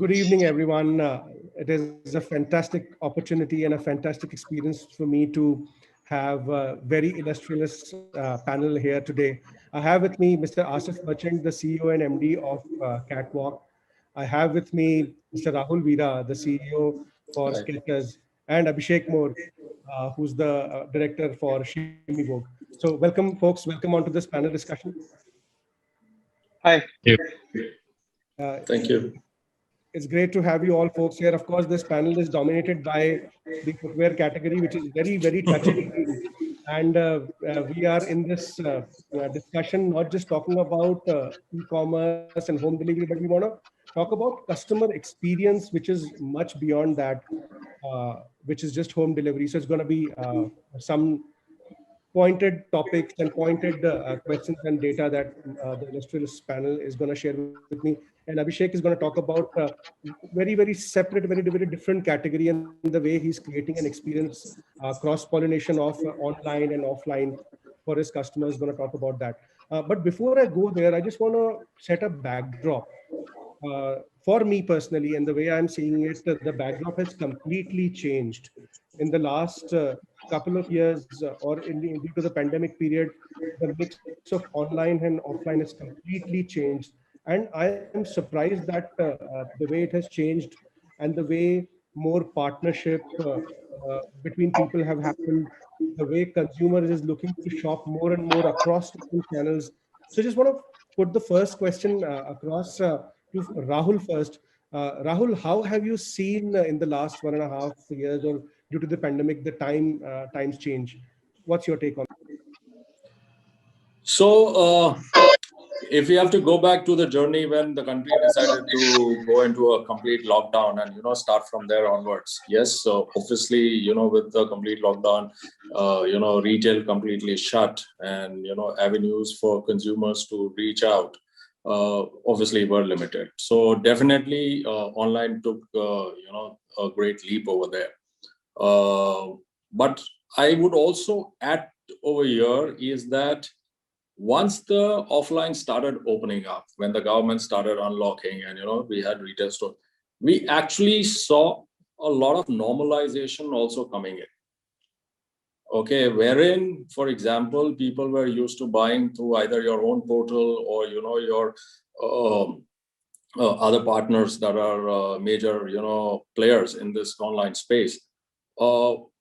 Good evening, everyone. It is a fantastic opportunity and a fantastic experience for me to have a very illustrious panel here today. I have with me Mr. Asif Merchant, the CEO and MD of Catwalk. I have with me Mr. Rahul Veera, the CEO for Hi. Skechers, and Abhishek Moore, who's the director for Shimi Vogue. So welcome, folks. Welcome onto this panel discussion. Hi. Uh, Thank you. It's great to have you all folks here. Of course, this panel is dominated by the footwear category, which is very, very touch and feel. And we are in this discussion not just talking about e-commerce and home delivery, but we want to talk about customer experience, which is much beyond that, which is just home delivery. So it's going to be some pointed topics and pointed questions and data that the illustrious panel is going to share with me. And Abhishek is going to talk about very, very separate, very different category and the way he's creating an experience, cross-pollination of online and offline for his customers. Going to talk about that. But before I go there, I just want to set a backdrop. For me personally, and the way I'm seeing it, the backdrop has completely changed in the last couple of years, due to the pandemic period. The mix of online and offline has completely changed, and I am surprised that the way it has changed and the way more partnership between people have happened, the way consumers is looking to shop more and more across different channels. So I just want to put the first question across to Rahul first. Rahul, how have you seen in the last 1.5 years or due to the pandemic, the times change? What's your take on? So, if we have to go back to the journey when the country decided to go into a complete lockdown and start from there onwards, yes. So obviously, with the complete lockdown, retail completely shut, and avenues for consumers to reach out, obviously were limited. So definitely, online took a great leap over there. But I would also add over here is that once the offline started opening up, when the government started unlocking and we had retail stores, we actually saw a lot of normalization also coming in. Okay, wherein, for example, people were used to buying through either your own portal or your other partners that are major players in this online space.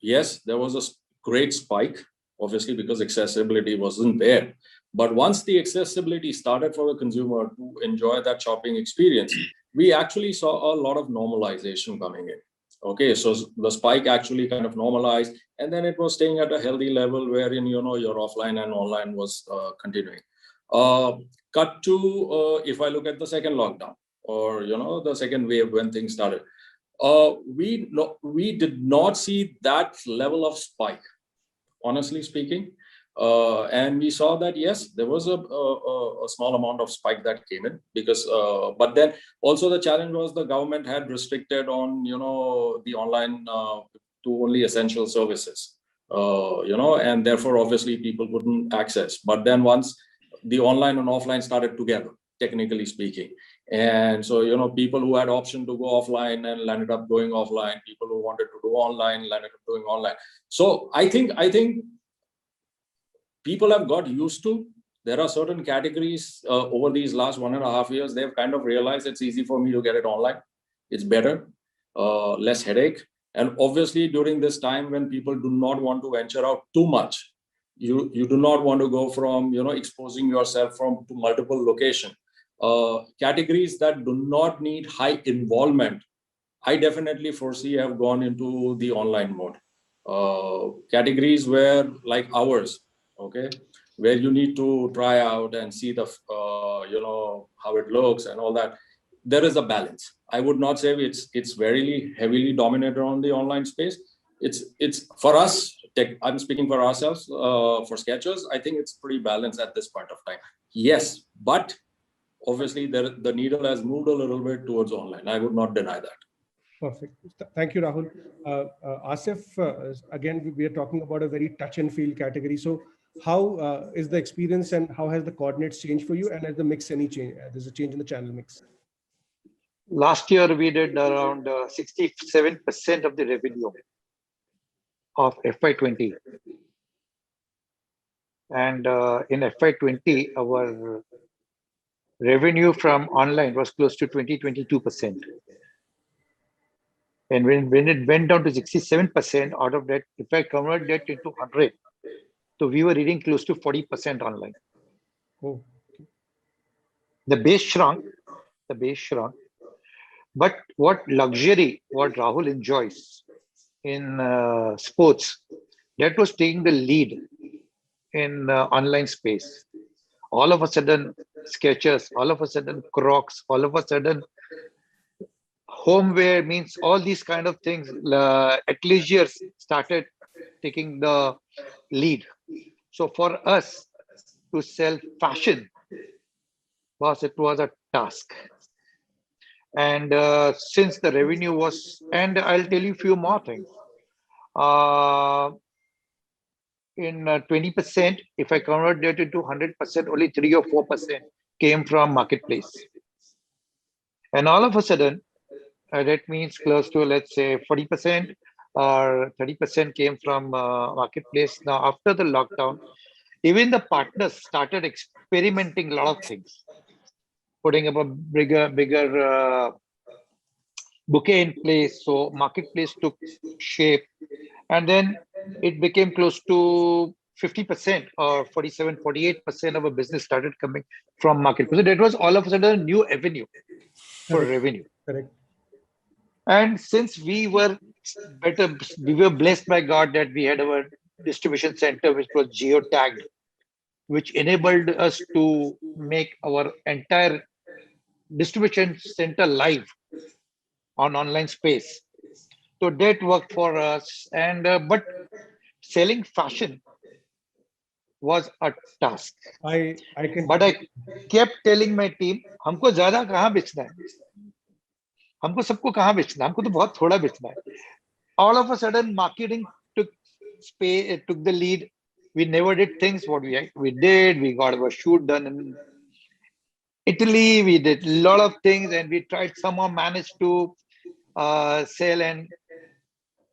Yes, there was a great spike, obviously, because accessibility wasn't there. But once the accessibility started for the consumer to enjoy that shopping experience, we actually saw a lot of normalization coming in. Okay, so the spike actually kind of normalized, and then it was staying at a healthy level wherein your offline and online was continuing. Cut to if I look at the second lockdown or the second wave when things started, we did not see that level of spike, honestly speaking. And we saw that, yes, there was a small amount of spike that came in because, but then also the challenge was the government had restricted on, the online to only essential services, and therefore obviously people couldn't access. But then once the online and offline started together, technically speaking, and so, people who had option to go offline and landed up going offline, people who wanted to do online landed up doing online. So I think people have got used to. There are certain categories over these last 1.5 years, they've kind of realized it's easy for me to get it online. It's better, less headache. And obviously during this time when people do not want to venture out too much, you do not want to go from, exposing yourself to multiple locations. Categories that do not need high involvement, I definitely foresee have gone into the online mode. Categories where, like ours, okay, where you need to try out and see the how it looks and all that, there is a balance. I would not say it's very heavily dominated on the online space. It's for us, I'm speaking for ourselves, for Skechers, I think it's pretty balanced at this point of time. Yes, but obviously the needle has moved a little bit towards online. I would not deny that. Perfect. Thank you, Rahul. Asif, again, we are talking about a very touch and feel category. So how is the experience and how has the coordinates changed for you? And has the mix any change? There's a change in the channel mix. Last year, we did around 67% of the revenue of FY20. And in FY20, our revenue from online was close to 22%. And when it went down to 67% out of that, if I convert that into 100, so we were reading close to 40% online. Oh, The base shrunk, but what luxury, what Rahul enjoys in sports, that was taking the lead in online space. All of a sudden, Skechers, all of a sudden, Crocs, all of a sudden, homeware, means all these kind of things, athleisure started taking the lead. So for us to sell fashion, it was a task. And since the revenue was, and I'll tell you a few more things. In 20%, if I convert that into 100%, only 3 or 4% came from marketplace. And all of a sudden, that means close to, let's say, 40% or 30% came from marketplace. Now, after the lockdown, even the partners started experimenting a lot of things, putting up a bigger bouquet in place. So marketplace took shape, and then it became close to 50% or 47, 48% of a business started coming from marketplace. So that was all of a sudden a new avenue for correct. revenue. Correct. And since we were blessed by God that we had our distribution center, which was geo-tagged, which enabled us to make our entire distribution center live on online space. So that worked for us. And but selling fashion was a task. I can. But I kept telling my team, हमको ज्यादा कहाँ बेचना है, हमको सबको कहाँ बेचना है, हमको तो बहुत थोड़ा बेचना है. All of a sudden, marketing took space, took the lead. We never did things what we did. We got our shoot done in Italy. We did a lot of things, and we tried somehow managed to sell, and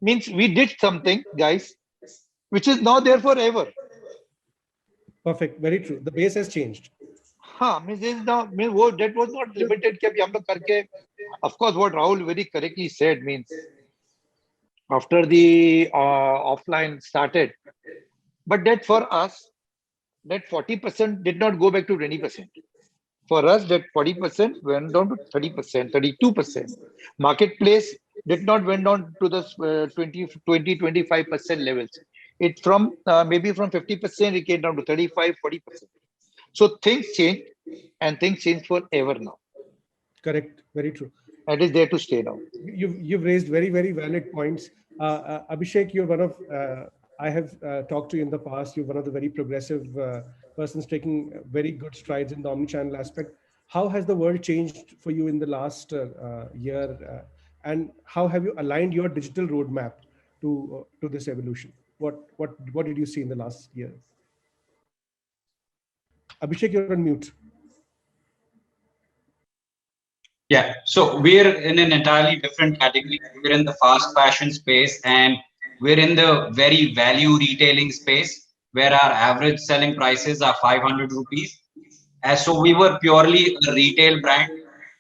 means we did something, guys, which is now there forever. Perfect. Very true. The base has changed. Means that was not limited. Of course, what Rahul very correctly said means after the offline started, but that for us, that 40% did not go back to 20%. For us, that 40% went down to 30%, 32%. Marketplace did not went down to the 25% levels. It from maybe from 50%, it came down to 35, 40%. So things change, and things change forever now. Correct. Very true. It is there to stay now. You've raised very, very valid points. Abhishek, you're one of, I have talked to you in the past, you're one of the very progressive persons taking very good strides in the omnichannel aspect. How has the world changed for you in the last year? And how have you aligned your digital roadmap to this evolution? What did you see in the last year? Abhishek, you're on mute. Yeah, so we're in an entirely different category. We're in the fast fashion space, and we're in the very value retailing space where our average selling prices are 500 rupees. So we were purely a retail brand.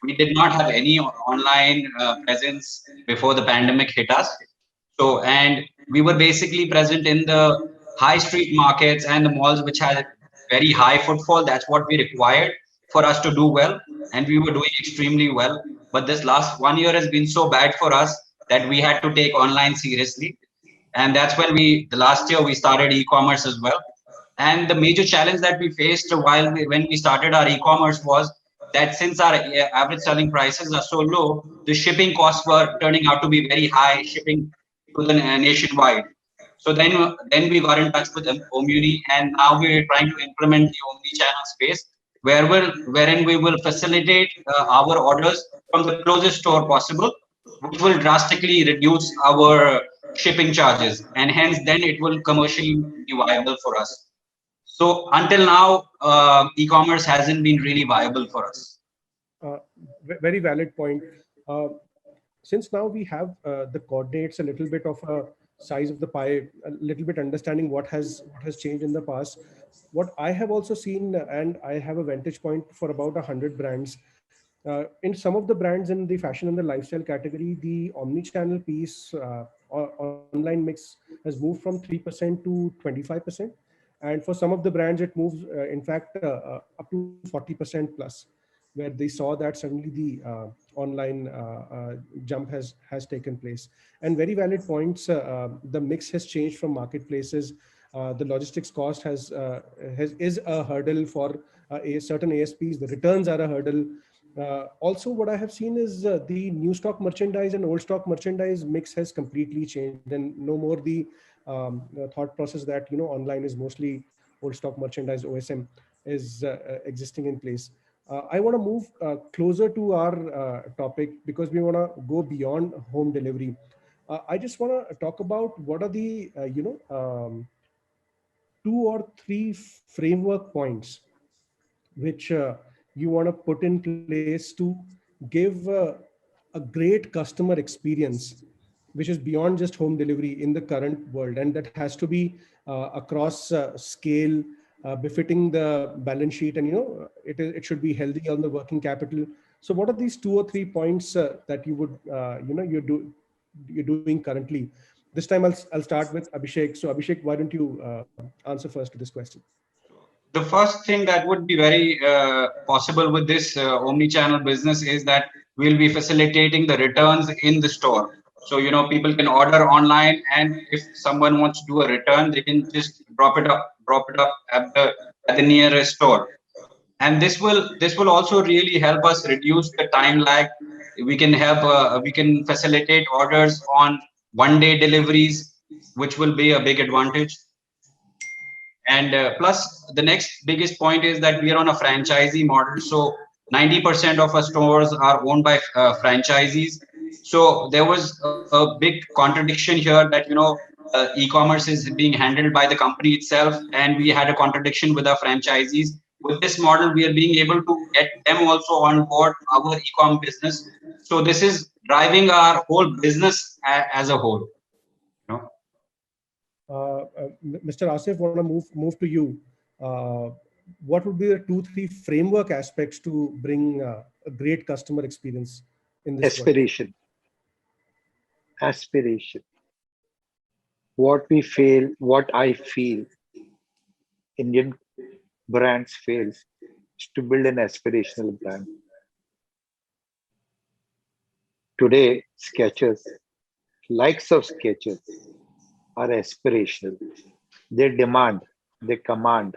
We did not have any online presence before the pandemic hit us. So, and we were basically present in the high street markets and the malls which had very high footfall. That's what we required for us to do well, and we were doing extremely well. But this last 1 year has been so bad for us that we had to take online seriously, and that's when the last year we started e-commerce as well. And the major challenge that we faced when we started our e-commerce was that since our average selling prices are so low, the shipping costs were turning out to be very high, shipping to the nationwide. So then we got in touch with Omuni, and now we're trying to implement the omni-channel space, wherein we will facilitate our orders from the closest store possible, which will drastically reduce our shipping charges, and hence then it will commercially be viable for us. So until now, e-commerce hasn't been really viable for us. very valid point. Uh, since now we have the coordinates, a little bit of a size of the pie, a little bit understanding what has changed in the past. What I have also seen, and I have a vantage point for about 100 brands. In some of the brands in the fashion and the lifestyle category, the omni-channel piece, online mix, has moved from 3% to 25%. And for some of the brands, it moves, in fact, up to 40% plus, where they saw that suddenly the online jump has taken place. And very valid points. The mix has changed from marketplaces. The logistics cost is a hurdle for a certain ASPs. The returns are a hurdle. Also, what I have seen is the new stock merchandise and old stock merchandise mix has completely changed, and no more the thought process that online is mostly old stock merchandise, OSM, is existing in place. I want to move closer to our topic because we want to go beyond home delivery. I just want to talk about what are the two or three framework points which you want to put in place to give a great customer experience, which is beyond just home delivery in the current world, and that has to be across scale, befitting the balance sheet, and it should be healthy on the working capital. So what are these two or three points that you would you're doing currently? This time I'll start with Abhishek. So Abhishek, why don't you answer first to this question? The first thing that would be very possible with this omni-channel business is that we'll be facilitating the returns in the store. So people can order online, and if someone wants to do a return, they can just drop it up at the nearest store. And this will also really help us reduce the time lag. We can facilitate orders on 1 day deliveries, which will be a big advantage. And plus, the next biggest point is that we are on a franchisee model. So 90% of our stores are owned by franchisees. So there was a big contradiction here that e-commerce is being handled by the company itself, and we had a contradiction with our franchisees. With this model, we are being able to get them also on board our e-com business. So this is driving our whole business as a whole. Mr. Asif, want to move to you. What would be the 2-3 framework aspects to bring a great customer experience in this Aspiration. Aspiration. What I feel Indian brands fails is to build an aspirational brand. Today, Skechers, likes of Skechers, are aspirational. They demand, they command.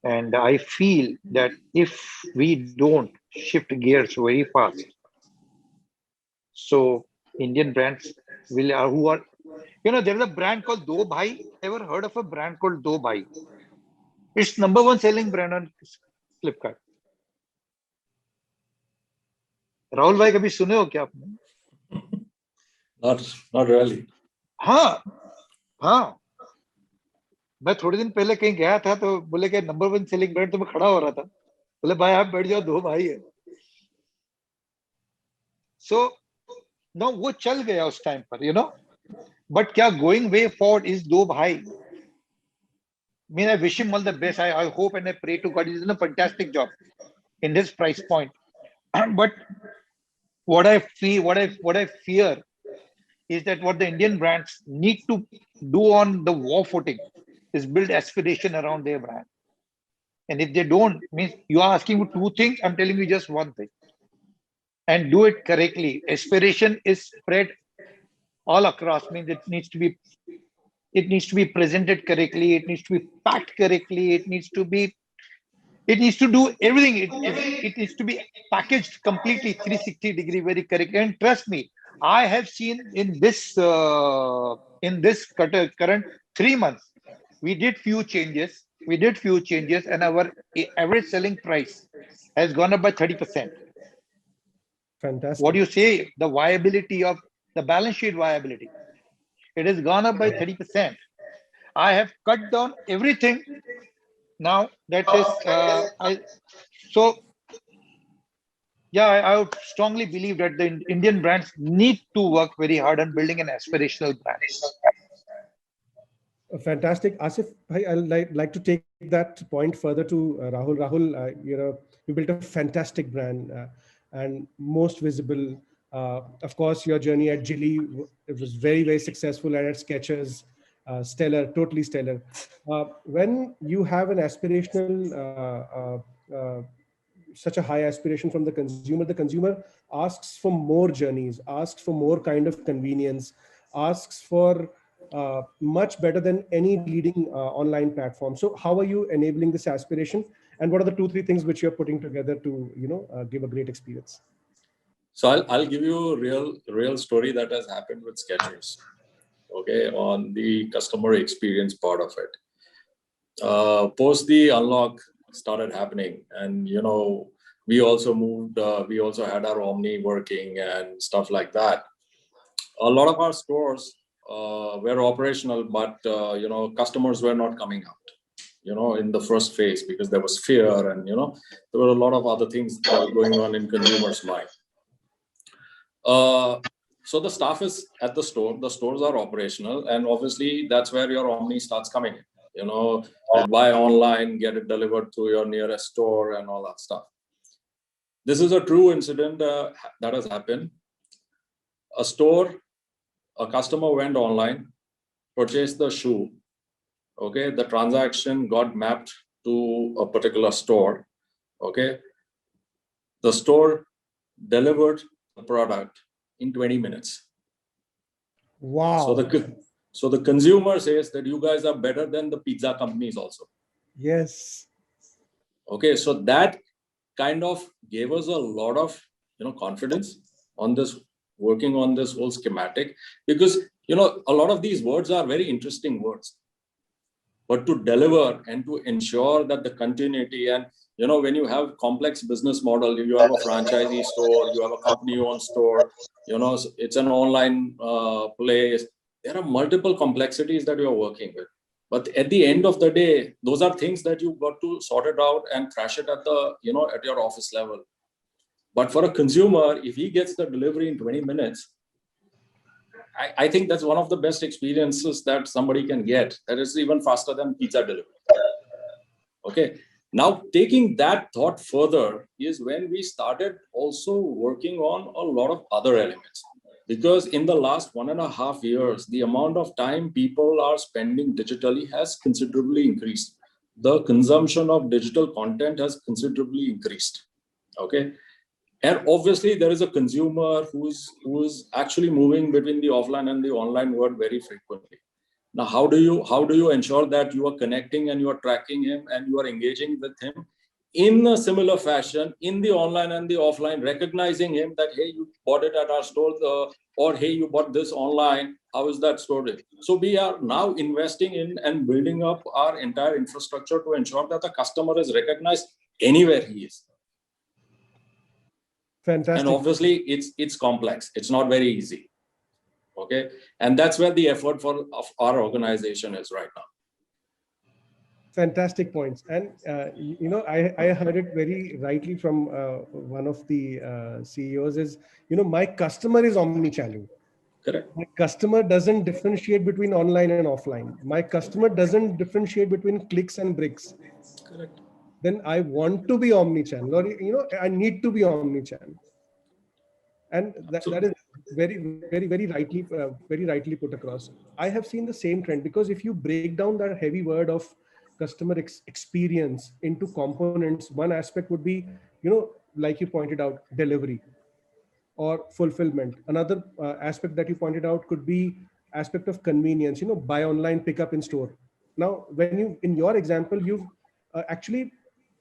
And I feel that if we don't shift gears very fast, so Indian brands who are, there's a brand called Do Bhai. Ever heard of a brand called Do Bhai? It's #1 selling brand on Flipkart. Rahul भाई कभी सुने हो क्या आपने? Not really. हाँ हाँ, मैं थोड़े दिन पहले कहीं गया था तो बोले कि #1 सेलिंग ब्रांड, तो मैं खड़ा हो रहा था, बोले भाई आप बैठ जाओ, दो भाई है. सो नो वो चल गया उस टाइम पर, बट क्या गोइंग वे फॉरवर्ड इज दो भाई. I wish him all the best. I hope and I pray to God he's doing a fantastic job in this price point. But what I fear is that what the Indian brands need to do on the war footing is build aspiration around their brand. And if they don't, means you are asking for two things, I'm telling you just one thing. And do it correctly. Aspiration is spread all across, means it needs to be presented correctly, it needs to be packed correctly, it needs to do everything. It needs to be packaged completely 360-degree, very correct. And trust me, I have seen in this current 3 months, we did few changes, and our average selling price has gone up by 30%. Fantastic. What do you say? The viability of the balance sheet viability, it has gone up by 30%. I have cut down everything now. That is, so Yeah, I would strongly believe that the Indian brands need to work very hard on building an aspirational brand. Fantastic. Asif, I'll like to take that point further to Rahul. Rahul, you built a fantastic brand and most visible. Of course, your journey at Jilly, it was very, very successful, and at Skechers, stellar, totally stellar. When you have an aspirational, such a high aspiration from the consumer asks for more journeys, asks for more kind of convenience, asks for much better than any leading online platform. So how are you enabling this aspiration, and what are the 2-3 things which you're putting together to give a great experience? So I'll give you a real story that has happened with Skechers. Okay, on the customer experience part of it. Post the unlock started happening, and we also moved. We also had our Omni working and stuff like that. A lot of our stores were operational, but customers were not coming out. In the first phase, because there was fear, and there were a lot of other things that were going on in consumers' mind. So the staff is at the store. The stores are operational, and obviously that's where your Omni starts coming in. You buy online, get it delivered to your nearest store, and all that stuff. This is a true incident that has happened. A customer went online, purchased the shoe. Okay, the transaction got mapped to a particular store. Okay, the store delivered the product in 20 minutes. Wow. So the consumer says that you guys are better than the pizza companies also. Yes. Okay, so that kind of gave us a lot of confidence on this, working on this whole schematic, because a lot of these words are very interesting words, but to deliver and to ensure that the continuity, and when you have complex business model, you have a franchisee store, you have a company-owned store, it's an online place. There are multiple complexities that you're working with. But at the end of the day, those are things that you've got to sort it out and thrash it at the, at your office level. But for a consumer, if he gets the delivery in 20 minutes, I think that's one of the best experiences that somebody can get. That is even faster than pizza delivery. Okay. Now, taking that thought further is when we started also working on a lot of other elements. Because in the last 1.5 years, the amount of time people are spending digitally has considerably increased. The consumption of digital content has considerably increased. Okay. And obviously, there is a consumer who's actually moving between the offline and the online world very frequently. Now, how do you ensure that you are connecting and you are tracking him and you are engaging with him in a similar fashion in the online and the offline, recognizing him that, hey, you bought it at our store, or hey, you bought this online, how is that stored? So we are now investing in and building up our entire infrastructure to ensure that the customer is recognized anywhere he is. Fantastic. And obviously it's complex, it's not very easy. Okay, and that's where the effort of our organization is right now. Fantastic points. And I heard it very rightly from one of the CEOs is, my customer is omni-channel. Correct. My customer doesn't differentiate between online and offline. My customer doesn't differentiate between clicks and bricks. Correct. Then I want to be omni-channel, or I need to be omni-channel. And that is very, very, very rightly put across. I have seen the same trend, because if you break down that heavy word of customer experience into components, one aspect would be, like you pointed out, delivery or fulfillment. Another aspect that you pointed out could be aspect of convenience, buy online, pick up in store. Now, in your example, you've actually,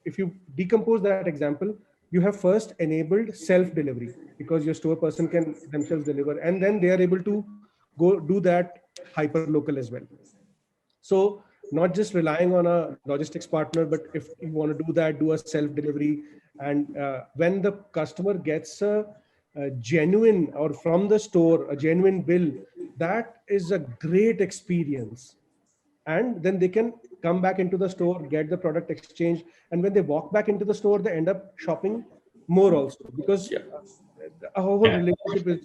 if you decompose that example, you have first enabled self-delivery, because your store person can themselves deliver, and then they are able to go do that hyper local as well. So not just relying on a logistics partner, but if you want to do that, do a self-delivery. And when the customer gets a genuine, or from the store, a genuine bill, that is a great experience. And then they can come back into the store, get the product exchanged. And when they walk back into the store, they end up shopping more also, because Yeah. a whole Yeah. relationship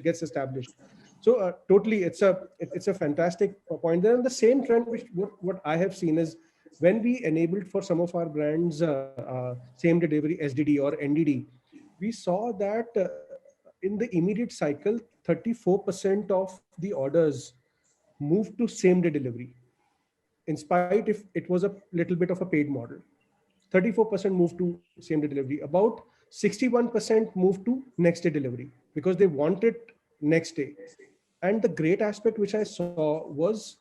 gets established. So totally, it's a fantastic point. Then the same trend, which what I have seen is when we enabled for some of our brands same day delivery, SDD or NDD, we saw that in the immediate cycle, 34% of the orders moved to same day delivery, in spite if it was a little bit of a paid model. 34% moved to same day delivery. About 61% moved to next day delivery because they want it next day. And the great aspect which I saw was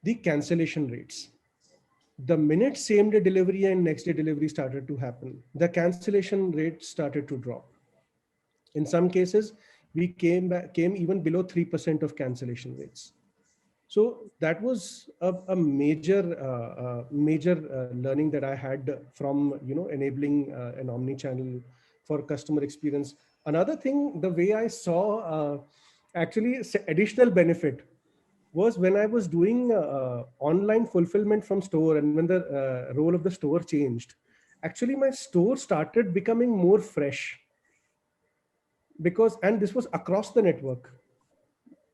the cancellation rates. The minute same day delivery and next day delivery started to happen, the cancellation rate started to drop. In some cases, we came even below 3% of cancellation rates. So that was a major learning that I had from enabling an omni-channel for customer experience. Another thing, the way I saw actually additional benefit was when I was doing online fulfillment from store, and when the role of the store changed, actually my store started becoming more fresh, because, and this was across the network,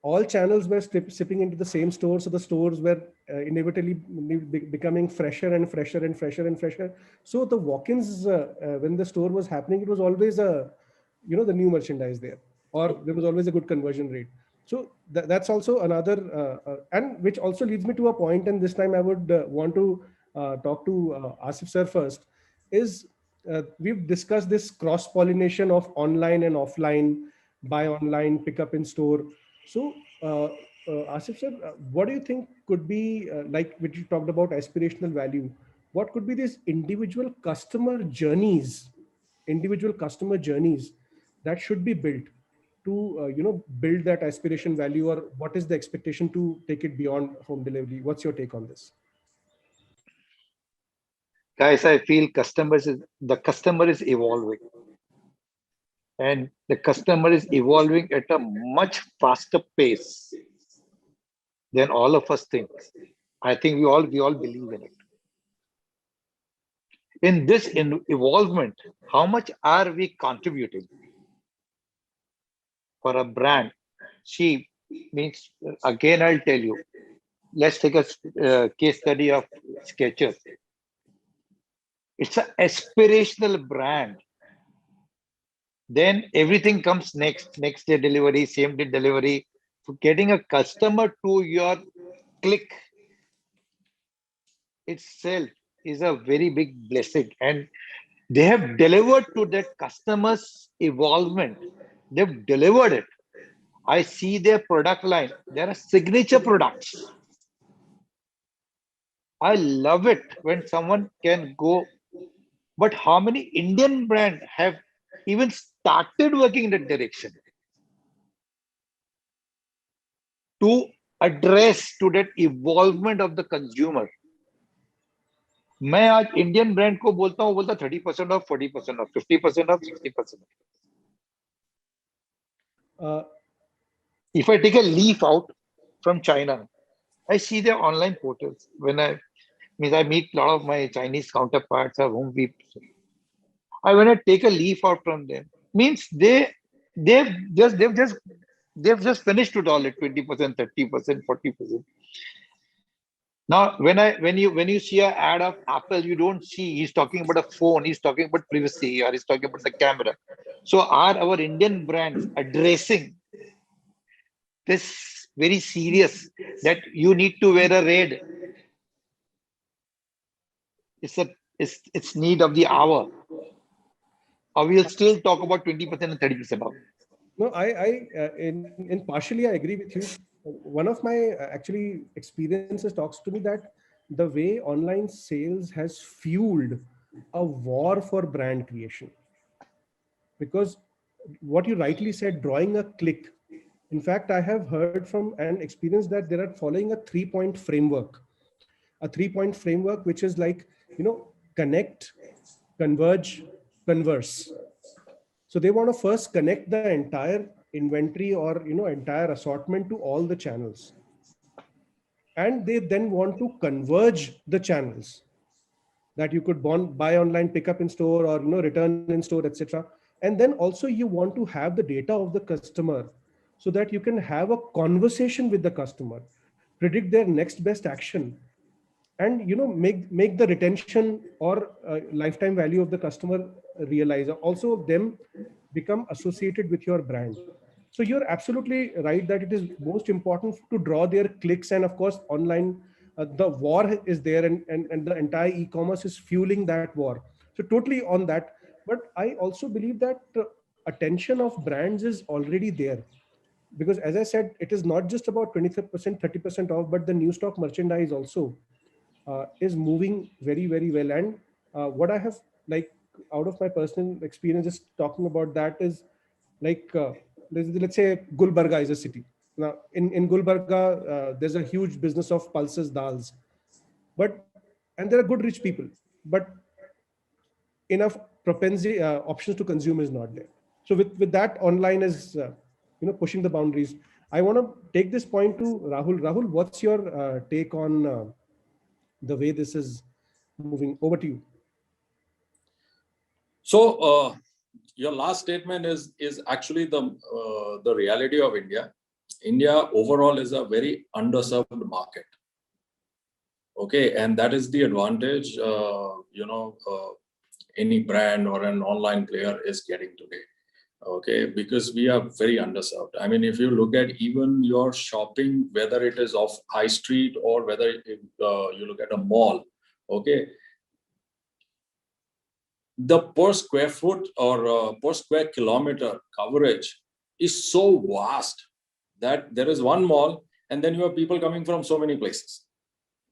all channels were sipping into the same store, so the stores were inevitably becoming fresher and fresher and fresher and fresher. So the walk-ins when the store was happening, it was always a the new merchandise there, or there was always a good conversion rate. So that's also another and which also leads me to a point, and this time I would want to talk to Asif sir first, is we've discussed this cross pollination of online and offline, buy online, pick up in store. So, Asif sir, what do you think could be, like when you talked about aspirational value, what could be these individual customer journeys that should be built to, build that aspiration value, or what is the expectation to take it beyond home delivery? What's your take on this? Guys, I feel the customer is evolving, and the customer is evolving at a much faster pace than all of us think. I think we all believe in it. In this evolvement, how much are we contributing for a brand? She means, again, I'll tell you, let's take a case study of Skechers. It's an aspirational brand. Then everything comes next day delivery, same day delivery. So getting a customer to your click itself is a very big blessing, and they have delivered to that customer's evolvement. They've delivered it. I see their product line. There are signature products. I love it when someone can go. But how many Indian brands have even started working in that direction to address to that evolvement of the consumer? मैं आज Indian brand को बोलता हूँ, बोलता 30% of, 40% of, 50% of, 60% of. If I take a leaf out from China, I see their online portals. When I meet a lot of my Chinese counterparts of whom when I take a leaf out from them, means they've just finished it all at 20%, 30%, 40%. Now, when you see an ad of Apple, you don't see he's talking about a phone, he's talking about privacy, or he's talking about the camera. So are our Indian brands addressing this very serious that you need to wear a red? It's need of the hour. Or we'll still talk about 20% and 30% off. No, in partially I agree with you. One of my actually experiences talks to me that the way online sales has fueled a war for brand creation. Because what you rightly said, drawing a click. In fact, I have heard from and experienced that they are following a 3-point framework. A 3-point framework, which is like, connect, converge, converse. So they want to first connect the entire inventory or entire assortment to all the channels, and they then want to converge the channels. that you could buy online, pick up in store, or return in store, etc. And then also you want to have the data of the customer so that you can have a conversation with the customer, predict their next best action, and make the retention or lifetime value of the customer realize, also them become associated with your brand. So you're absolutely right that it is most important to draw their clicks, and of course online the war is there, and the entire e-commerce is fueling that war. So totally on that. But I also believe that attention of brands is already there, because as I said, it is not just about 20%, 30% off, but the new stock merchandise also is moving very, very well. And what I have, like, out of my personal experience, just talking about that is like, let's say Gulbarga is a city. Now in Gulbarga, there's a huge business of pulses, dals, and there are good rich people, but enough propensity options to consume is not there. So with that, online is pushing the boundaries. I want to take this point to Rahul. What's your take on the way this is moving? Over to you. So your last statement is actually the reality of India. India overall is a very underserved market. Okay, and that is the advantage any brand or an online player is getting today. Okay, because we are very underserved. I mean, if you look at even your shopping, whether it is off high street or whether you look at a mall, okay, the per square foot or per square kilometer coverage is so vast that there is one mall and then you have people coming from so many places.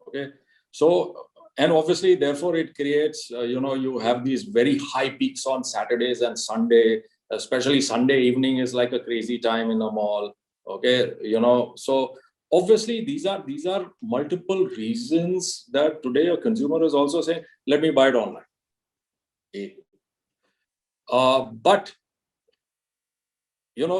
Okay, so, and obviously therefore it creates you have these very high peaks on Saturdays and Sunday. Especially Sunday evening is like a crazy time in a mall. Okay, so obviously these are multiple reasons that today a consumer is also saying, let me buy it online. But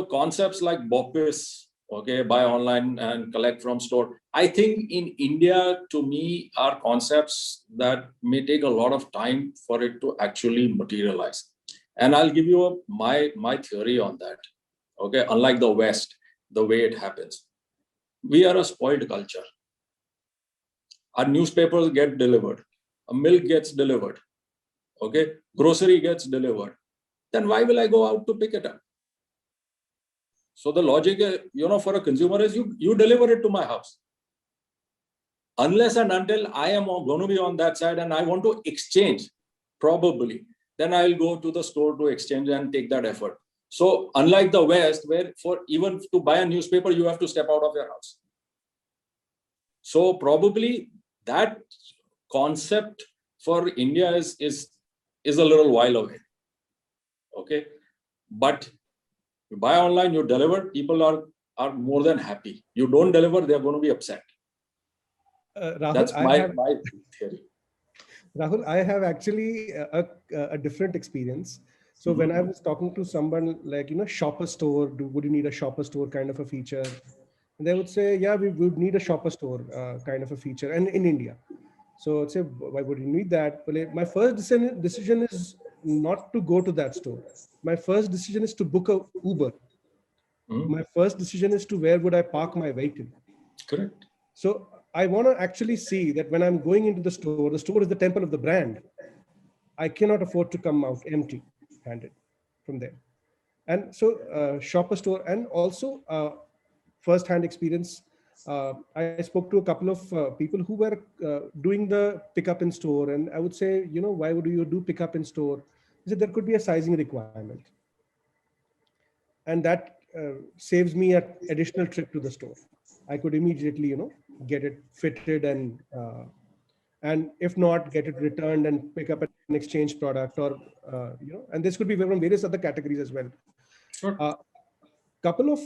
concepts like BOPIS, okay, buy online and collect from store, I think in India, to me, are concepts that may take a lot of time for it to actually materialize. And I'll give you my theory on that. Okay, unlike the West, the way it happens, we are a spoiled culture. Our newspapers get delivered, a milk gets delivered, okay, grocery gets delivered. Then why will I go out to pick it up? So the logic, for a consumer is you deliver it to my house. Unless and until I am going to be on that side and I want to exchange, probably, then I'll go to the store to exchange and take that effort. So unlike the West, where for even to buy a newspaper, you have to step out of your house. So probably that concept for India is a little while away. Okay, but you buy online, you deliver, people are more than happy. You don't deliver, they're going to be upset. Rahul, that's my theory. Rahul, I have actually a different experience. So when I was talking to someone like, shopper store, would you need a shopper store kind of a feature? And they would say, yeah, we would need a shopper store kind of a feature, and in India. So I'd say, why would you need that? Well, my first decision is not to go to that store. My first decision is to book a Uber. My first decision is to where would I park my vehicle. Correct. So I want to actually see that when I'm going into the store is the temple of the brand. I cannot afford to come out empty-handed from there. And so shopper store, and also first-hand experience. I spoke to a couple of people who were doing the pickup in store, and I would say, why would you do pickup in store? They said there could be a sizing requirement, and that saves me an additional trip to the store. I could immediately, get it fitted and if not, get it returned and pick up an exchange product, or and this could be from various other categories as well. Sure. Couple of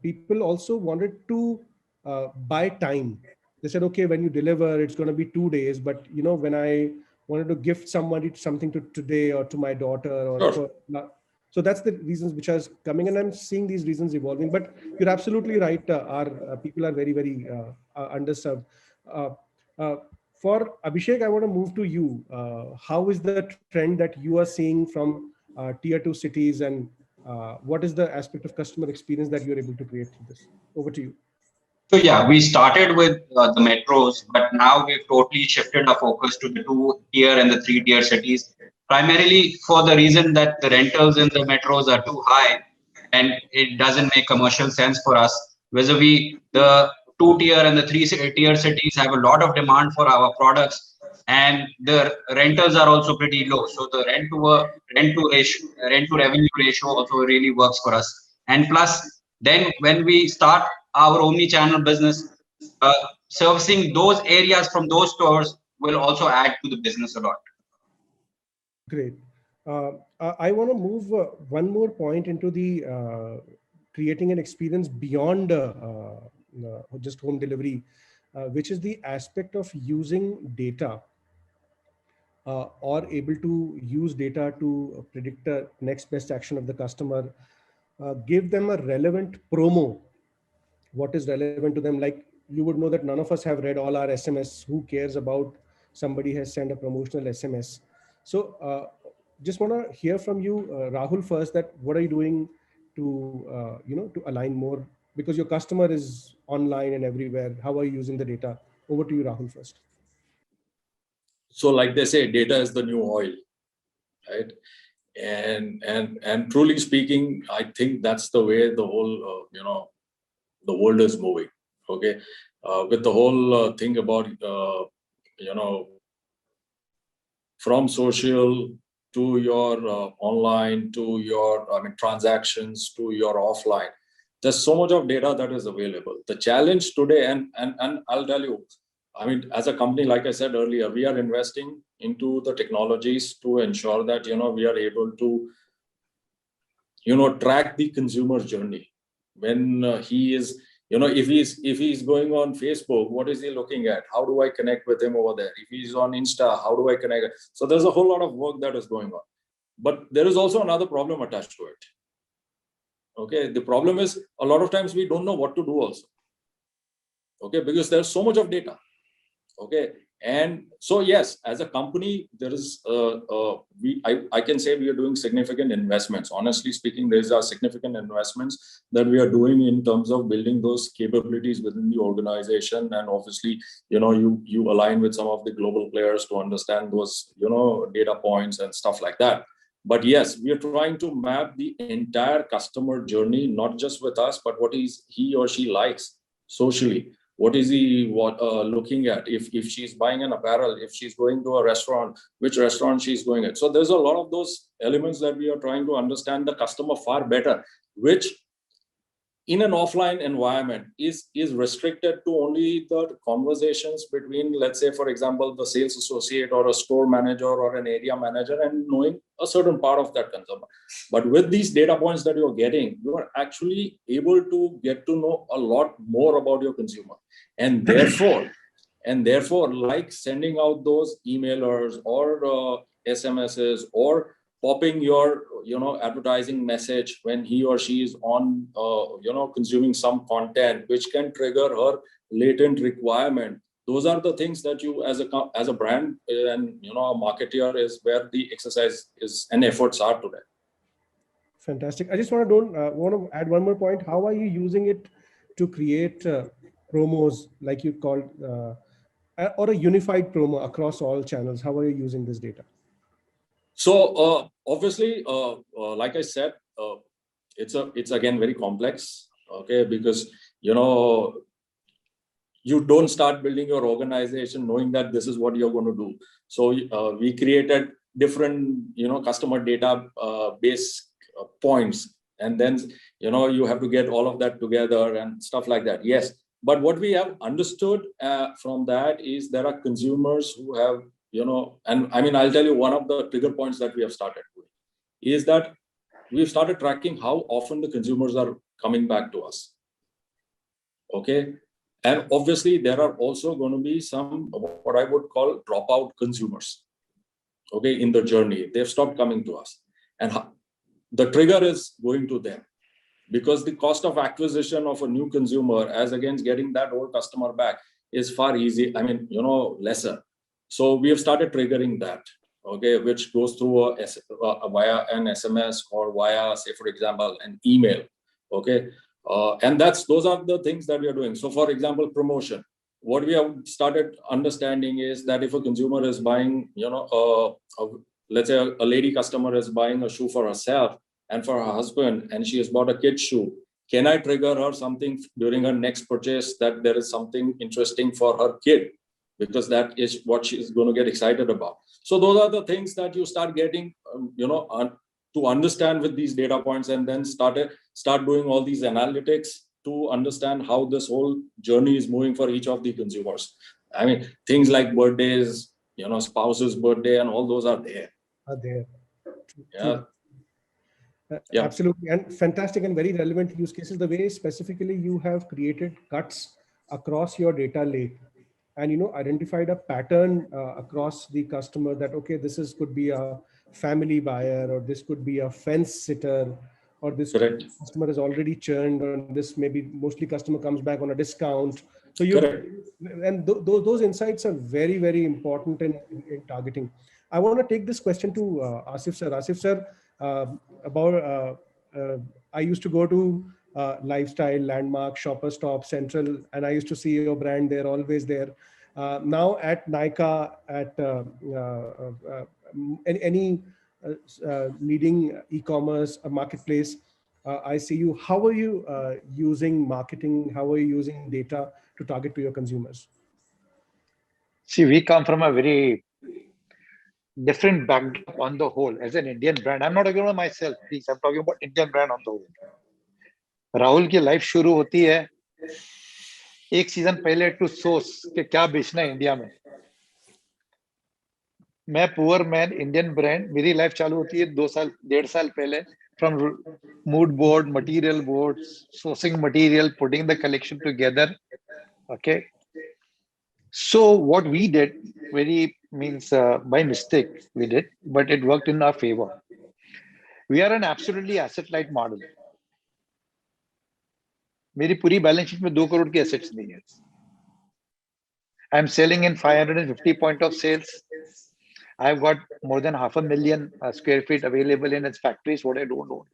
people also wanted to buy time. They said, okay, when you deliver, it's going to be 2 days, but when I wanted to gift somebody something to today or to my daughter, or Sure. so that's the reasons which are coming, and I'm seeing these reasons evolving. But you're absolutely right. Our people are very, very underserved. for Abhishek, I want to move to you. How is the trend that you are seeing from tier 2 cities, and what is the aspect of customer experience that you're able to create through this? Over to you. So yeah, we started with the metros, but now we've totally shifted our focus to the 2-tier and the 3-tier cities, primarily for the reason that the rentals in the metros are too high, and it doesn't make commercial sense for us. Vis-a-vis the 2-tier and the 3-tier cities have a lot of demand for our products, and the rentals are also pretty low. So the rent to revenue ratio also really works for us. And plus, then when we start our omni-channel business, servicing those areas from those stores will also add to the business a lot. Great. I want to move one more point into the creating an experience beyond just home delivery, which is the aspect of using data or able to use data to predict the next best action of the customer, give them a relevant promo, what is relevant to them. Like, you would know that none of us have read all our SMS. Who cares about somebody has sent a promotional SMS? So just want to hear from you, Rahul, first, that what are you doing to, to align more, because your customer is online and everywhere. How are you using the data? Over to you, Rahul, first. So like they say, data is the new oil, right? And truly speaking, I think that's the way the whole, the world is moving. Okay. With the whole thing about, from social to your online, to your, transactions, to your offline, there's so much of data that is available. The challenge today, and I'll tell you, as a company, like I said earlier, we are investing into the technologies to ensure that, we are able to, track the consumer journey. When he is, if he's going on Facebook, what is he looking at? How do I connect with him over there? If he's on Insta, how do I connect? So there's a whole lot of work that is going on. But there is also another problem attached to it. Okay, the problem is a lot of times we don't know what to do also. Okay, because there's so much of data. Okay, and so yes, as a company, there is I can say we are doing significant investments. Honestly speaking, there are significant investments that we are doing in terms of building those capabilities within the organization. And obviously, you align with some of the global players to understand those, data points and stuff like that. But yes, we are trying to map the entire customer journey, not just with us, but what he or she likes socially. What is he looking at? If she's buying an apparel, if she's going to a restaurant, which restaurant she's going at. So there's a lot of those elements that we are trying to understand the customer far better, which in an offline environment is restricted to only the conversations between, let's say, for example, the sales associate or a store manager or an area manager, and knowing a certain part of that consumer. But with these data points that you're getting, you are actually able to get to know a lot more about your consumer. And therefore, like sending out those emailers or SMSs or popping your advertising message when he or she is on consuming some content which can trigger her latent requirement. Those are the things that you as a brand and a marketer is where the exercise is and efforts are today. Fantastic. I just want to add one more point. How are you using it to create promos, like you called, or a unified promo across all channels? How are you using this data? So obviously, like I said, it's again very complex. Okay, because you don't start building your organization knowing that this is what you're going to do. So we created different customer data base points, and then you have to get all of that together and stuff like that. Yes, but what we have understood from that is there are consumers who have and I'll tell you, one of the trigger points that we have started with is that we've started tracking how often the consumers are coming back to us. Okay, and obviously there are also going to be some what I would call dropout consumers. Okay, in the journey, they've stopped coming to us, and the trigger is going to them, because the cost of acquisition of a new consumer as against getting that old customer back is far easy. Lesser. So we have started triggering that, okay, which goes through via an SMS or via, say, for example, an email, okay. And those are the things that we are doing. So, for example, promotion. What we have started understanding is that if a consumer is buying, let's say a lady customer is buying a shoe for herself and for her husband, and she has bought a kid's shoe, can I trigger her something during her next purchase that there is something interesting for her kid? Because that is what she's going to get excited about. So those are the things that you start getting, to understand with these data points, and then start doing all these analytics to understand how this whole journey is moving for each of the consumers. I mean, things like birthdays, spouse's birthday, and all those are there. Yeah. Yeah. Absolutely, and fantastic and very relevant use cases. The way specifically you have created cuts across your data lake, and identified a pattern across the customer that, okay, could be a family buyer, or this could be a fence sitter, or this customer is already churned, or this maybe mostly customer comes back on a discount. So those insights are very, very important in targeting. I want to take this question to Asif sir. Asif sir, I used to go to Lifestyle, Landmark, Shopper Stop, Central, and I used to see your brand there, always there. Now at Nykaa, at any leading e-commerce marketplace, I see you. How are you using marketing? How are you using data to target to your consumers? See, we come from a very different backdrop on the whole as an Indian brand. I'm not talking about myself, please. I'm talking about Indian brand on the whole. Rahul की life शुरू होती है एक season पहले to source के क्या बेचना है इंडिया में. मैं पुअर मैन इंडियन ब्रांड, मेरी लाइफ चालू होती है 1.5 साल पहले from mood board, material board, sourcing material, putting the collection together. Okay, so what we did by mistake we did, but it worked in our favor. We are an absolutely asset light model. मेरी पूरी balance sheet में 2 crore की assets नहीं है. I'm selling in 550 point of sales. I've got more than 500,000 square feet available in its factories, what I don't own.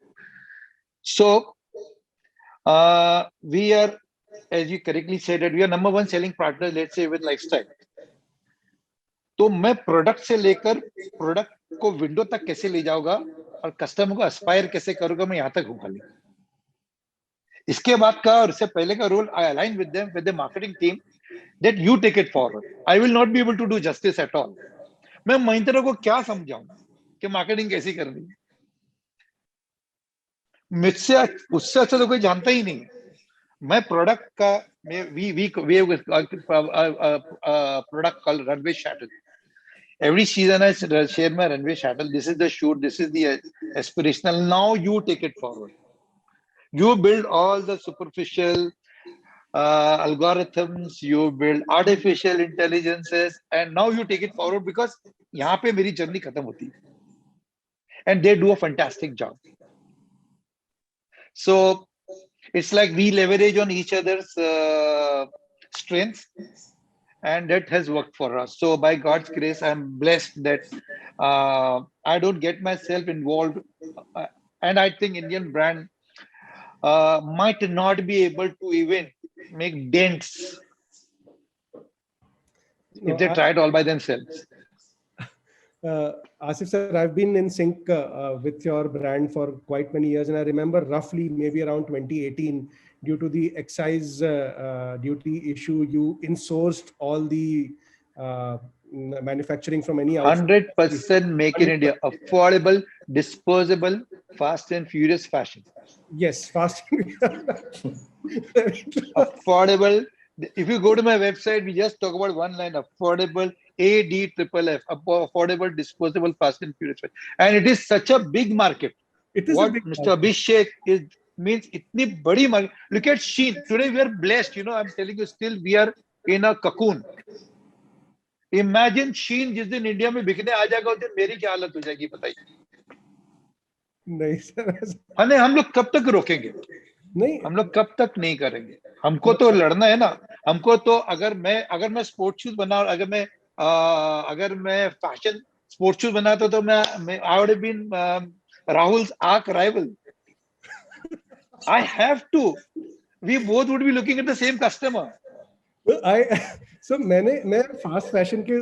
So we are, as you correctly said, that we are number 1 selling partner, let's say with Lifestyle. तो मैं product से लेकर product को window तक कैसे ले जाऊंगा और कस्टमर को एस्पायर कैसे करूंगा, मैं यहाँ तक हूँ खाली. इसके बाद का और इससे पहले का role, I align with them, with the marketing team, that you take it forward. I will not be able to do justice at all. मैं महिंद्रा को क्या समझाऊं कि मार्केटिंग कैसी करनी है. मुझसे उससे अच्छा तो कोई जानता ही नहीं. मैं प्रोडक्ट का we product called Runway Shuttle. Every season I share my Runway Shuttle. This is the shoot, this is the aspirational. Now you take it forward. You build all the superficial algorithms, you build artificial intelligences, and now you take it forward, because यहाँ पे मेरी journey खत्म होती है. And they do a fantastic job. So it's like we leverage on each other's strengths, and that has worked for us. So by God's grace, I'm blessed that I don't get myself involved, and I think Indian brand might not be able to even make dents if they try it all by themselves. Asif sir, I've been in sync with your brand for quite many years, and I remember roughly maybe around 2018, due to the excise duty issue, you insourced all the manufacturing from any outside. 100% make in India, affordable, disposable, fast and furious fashion. Yes, fast. Affordable. If you go to my website, we just talk about one line: affordable, ADFFF, affordable, disposable, fast and furious. And it is such a big market. It is what a big Mr. market. Abhishek means itni badi market. Look at Shein. Today we are blessed. I'm telling you, still we are in a cocoon. Imagine Shein जिस दिन India में बिकने आ जाएगा, उस दिन मेरी क्या हालत हो जाएगी बताइए. नहीं सर, नहीं, हम लोग कब तक रोकेंगे? नहीं, हम लोग कब तक नहीं करेंगे? हमको तो लड़ना है ना. हमको तो अगर मैं स्पोर्ट्स शूज बना, और अगर मैं अगर मैं फैशन स्पोर्ट्स शूज बनाता तो मैं I would have been Rahul's arch rival. I have to. We both would be looking at the same customer. I so मैं fast fashion के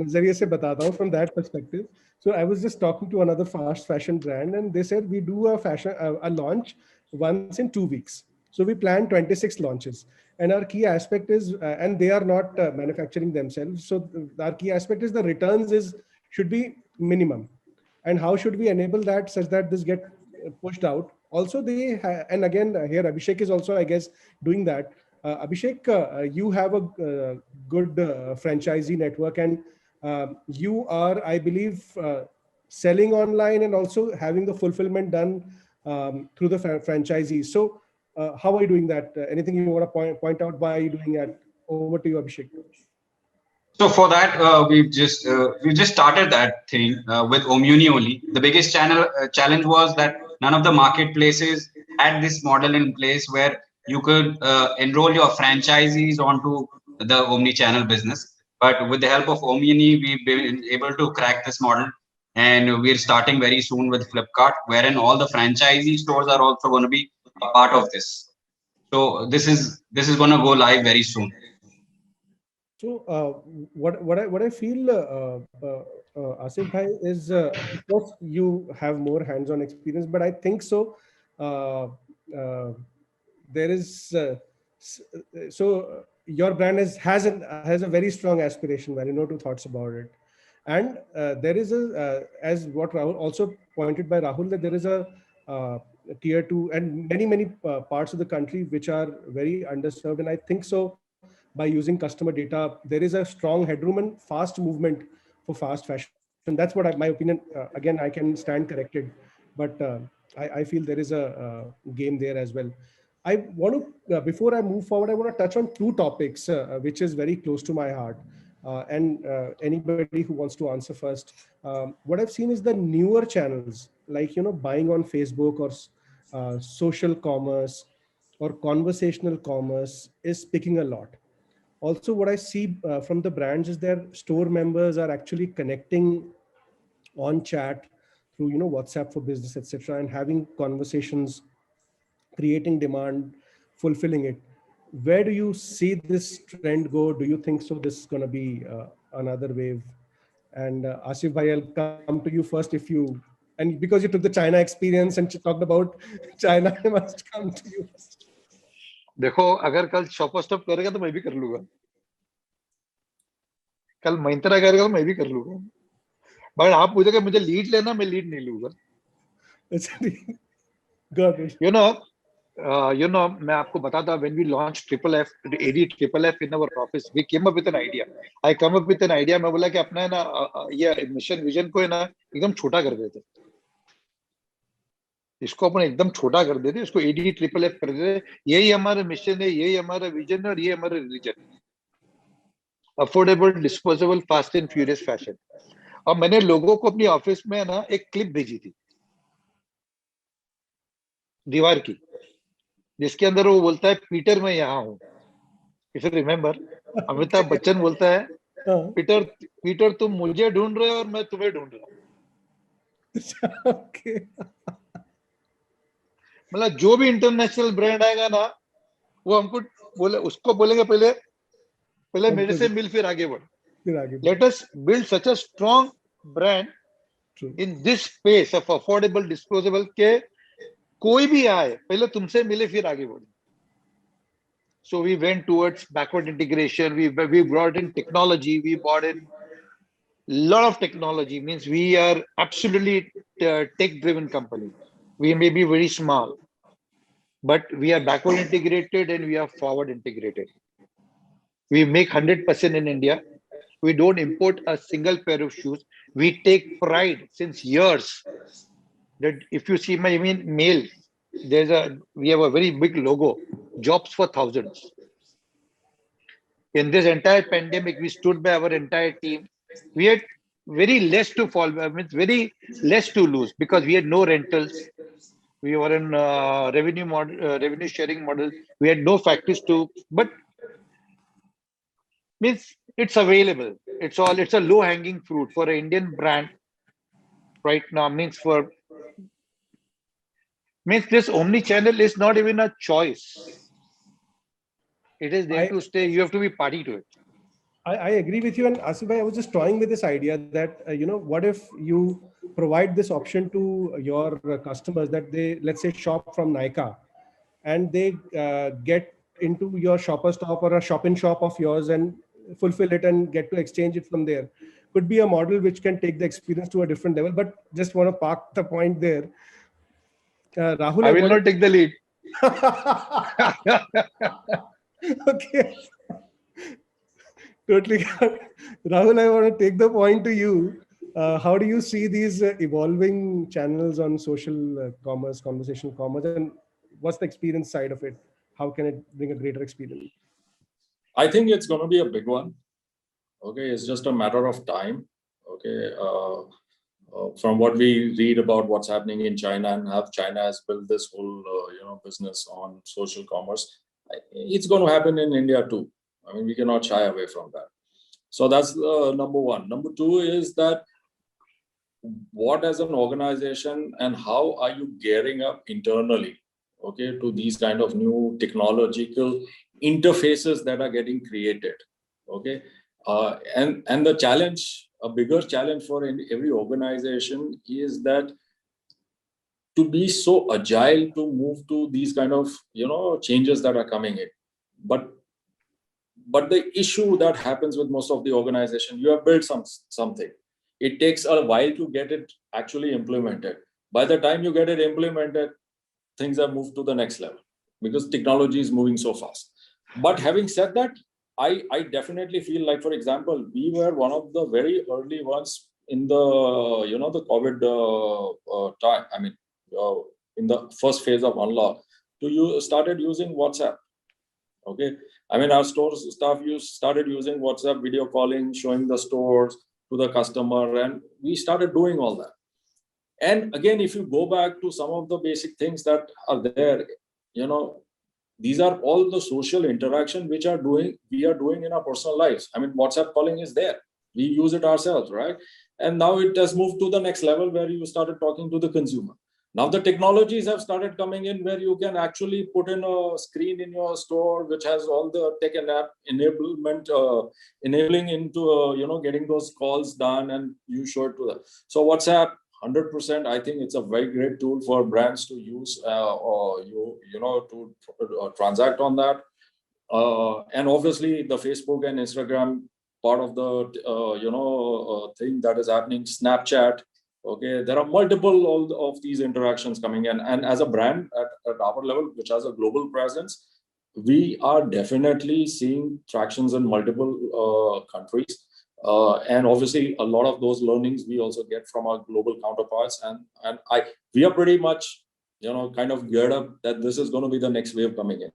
नजरिए से बताता हूँ from that perspective. So I was just talking to another fast fashion brand and they said we do a launch once in 2 weeks. So we plan 26 launches and our key aspect is and they are not manufacturing themselves. So our key aspect is the returns should be minimum. And how should we enable that such that this get pushed out? Also, and again here Abhishek is also, I guess, doing that. Abhishek, you have a good franchisee network, and you are, I believe, selling online and also having the fulfillment done through the franchisees. So, how are you doing that? Anything you want to point out? Why are you doing that? Over to you, Abhishek. So for that, we've just started that thing with Omuni only. The biggest challenge was that none of the marketplaces had this model in place where you could enroll your franchisees onto the omni-channel business. But with the help of Omuni, we've been able to crack this model, and we're starting very soon with Flipkart, wherein all the franchisee stores are also going to be a part of this. So this is going to go live very soon. So what I feel, Asif bhai, is of course you have more hands-on experience, but I think so. There is so your brand has a very strong aspiration, where no two thoughts about it, and there is as what Rahul also pointed by Rahul, that there is a tier 2 and many parts of the country which are very underserved, and I think so by using customer data, there is a strong headroom and fast movement for fast fashion. That's what my opinion. Again, I can stand corrected, but I feel there is a game there as well. I want to, before I move forward, I want to touch on two topics, which is very close to my heart. And anybody who wants to answer first, what I've seen is the newer channels, like, buying on Facebook or social commerce or conversational commerce is picking a lot. Also, what I see from the brands is their store members are actually connecting on chat through, WhatsApp for Business, etc., and having conversations, creating demand, fulfilling it. Where do you see this trend go? Do you think so this is going to be another wave? And Asif bhai, I'll come to you first. If you, and because you took the China experience and talked about China, I must come to you first. देखो, अगर कल shopper stop करेगा तो मैं भी कर लूंगा, कल महिंद्रा करेगा तो मैं भी कर लूंगा, बट आप पूछोगे मुझे लीड लेना, मैं लीड नहीं लूंगा. मैं आपको बताता, when we launched AD FFF in our office, we came up with an idea. I come up with an idea. मैं बोला कि अपना है ना, ये मिशन विजन को है ना एकदम छोटा कर देते, इसको अपन एकदम छोटा कर देते, इसको AD FFF कर देते. यही हमारा मिशन है, यही हमारा विजन है और ये हमारा religion. Affordable, disposable, fast and furious fashion. और मैंने लोगों को अपनी ऑफिस में ना एक क्लिप भेजी थी दीवार की, जिसके अंदर वो बोलता है, पीटर मैं यहाँ हूँ. If you remember, Amitabh Bachchan बोलता है, पीटर तुम मुझे ढूंढ रहे हो और मैं तुम्हें ढूंढ रहा हूँ. मतलब जो भी इंटरनेशनल ब्रांड आएगा ना, वो हमको बोले, उसको बोलेंगे पहले मेरे से मिल, फिर आगे बढ़. Let us build such a strong brand in this space of affordable, disposable, के कोई भी आए पहले तुमसे मिले फिर आगे बढ़े. So we went towards backward integration. We brought in technology. We brought in lot of technology. Means we are absolutely tech-driven company. We may be very small, but we are backward integrated and we are forward integrated. We make 100% in India. We don't import a single pair of shoes. We take pride since years that if you see my mail, we have a very big logo, jobs for thousands. In this entire pandemic, we stood by our entire team. We had very less to fall, very less to lose because we had no rentals. We were in revenue sharing model. We had no factories to, but means It's available. It's a low hanging fruit for an Indian brand right now. Means this omni-channel is not even a choice. It is there I, to stay. You have to be party to it. I agree with you. And Asif bhai, I was just toying with this idea that, what if you provide this option to your customers that they, let's say, shop from Nykaa and they get into your shopper stop or a shop in shop of yours and fulfill it and get to exchange it from there. Could be a model which can take the experience to a different level, but just want to park the point there. Rahul, I I will wanted not take the lead. okay. Totally. Rahul, I want to take the point to you. How do you see these evolving channels on social commerce, conversational commerce, and what's the experience side of it? How can it bring a greater experience? I think it's going to be a big one. Okay, it's just a matter of time. Okay, from what we read about what's happening in China and how China has built this whole business on social commerce, it's going to happen in India too. I mean, we cannot shy away from that. So that's number one. Number two is that what as an organization and how are you gearing up internally, okay, to these kind of new technological interfaces that are getting created, okay, and the challenge, a bigger challenge for every organization is that to be so agile to move to these kind of changes that are coming in, but the issue that happens with most of the organization, you have built something. It takes a while to get it actually implemented. By the time you get it implemented, things have moved to the next level because technology is moving so fast. But having said that, I definitely feel like, for example, we were one of the very early ones in the the COVID time. I mean, in the first phase of unlock, started using WhatsApp. Okay, I mean, our stores staff started using WhatsApp video calling, showing the stores to the customer, and we started doing all that. And again, if you go back to some of the basic things that are there, these are all the social interaction we are doing in our personal lives. I mean, WhatsApp calling is there. We use it ourselves, right? And now it has moved to the next level where you started talking to the consumer. Now the technologies have started coming in where you can actually put in a screen in your store which has all the tech and app enablement, enabling into getting those calls done, and you show it to them. So WhatsApp, 100%. I think it's a very great tool for brands to use or to transact on that. And obviously the Facebook and Instagram part of the thing that is happening, Snapchat. Okay, there are multiple of these interactions coming in, and as a brand at our level, which has a global presence, we are definitely seeing tractions in multiple countries. And obviously, a lot of those learnings we also get from our global counterparts, and we are pretty much kind of geared up that this is going to be the next wave coming in.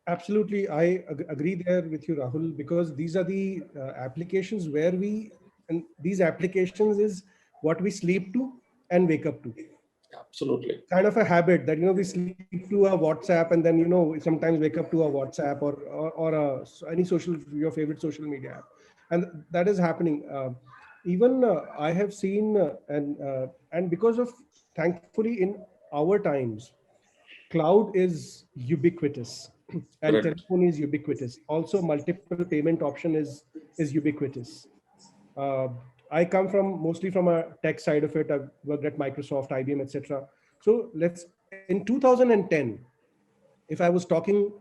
Absolutely, I agree there with you, Rahul, because these are the applications where and these applications is what we sleep to and wake up to. Absolutely. Kind of a habit that we sleep to a WhatsApp and then sometimes wake up to a WhatsApp or any your favorite social media app, and that is happening. Even I have seen and because of, thankfully, in our times, cloud is ubiquitous and Correct. telephone is ubiquitous. Also, multiple payment option is ubiquitous. Uh, I come mostly from a tech side of it. I've worked at Microsoft, IBM, etc. So in 2010, if I was talking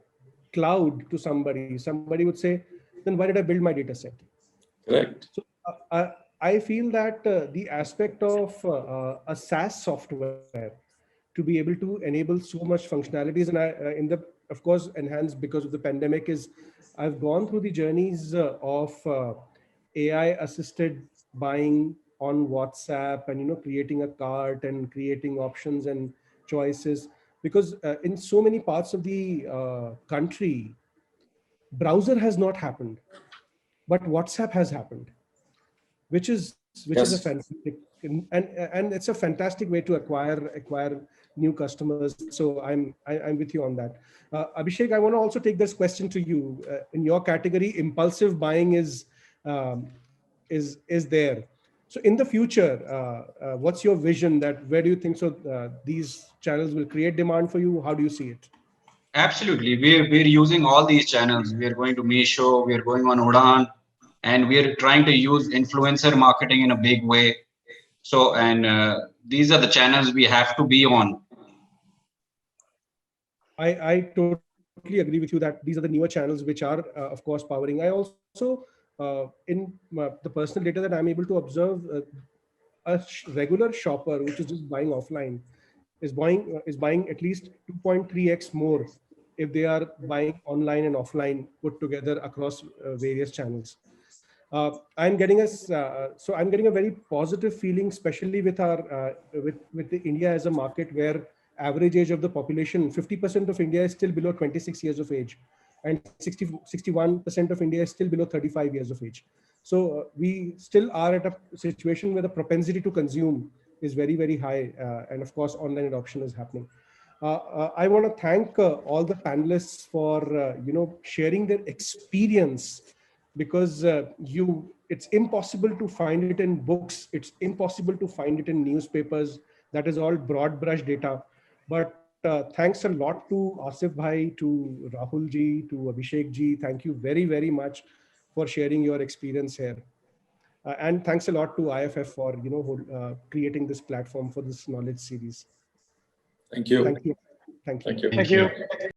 cloud to somebody would say, then why did I build my data set? Correct. So I feel that the aspect of a SaaS software to be able to enable so much functionalities, and of course enhanced because of the pandemic, is I've gone through the journeys of AI assisted buying on WhatsApp, and creating a cart and creating options and choices, because in so many parts of the country, browser has not happened, but WhatsApp has happened, which is a Yes. fantastic, and it's a fantastic way to acquire new customers. So I'm with you on that. Abhishek, I want to also take this question to you. In your category, impulsive buying is there. So in the future, what's your vision? That where do you think these channels will create demand for you? How do you see it? Absolutely. We're using all these channels. We're going to Meesho, we're going on Udaan, and we're trying to use influencer marketing in a big way. So, and these are the channels we have to be on. I totally agree with you that these are the newer channels which are, of course, powering. I also, in the personal data that I'm able to observe, regular shopper, which is just buying offline, is buying at least 2.3x more if they are buying online and offline put together across various channels. I'm getting I'm getting a very positive feeling, especially with our with the India as a market where average age of the population, 50% of India is still below 26 years of age, and 61% of India is still below 35 years of age. So we still are at a situation where the propensity to consume is very, very high, and of course, online adoption is happening. I want to thank all the panelists for sharing their experience, because it's impossible to find it in books, it's impossible to find it in newspapers. That is all broad brush data. But thanks a lot to Asif Bhai, to Rahul ji, to Abhishek ji. Thank you very, very much for sharing your experience here. And thanks a lot to IFF for creating this platform for this knowledge series. Thank you. Thank you. Thank you. Thank you. Thank you.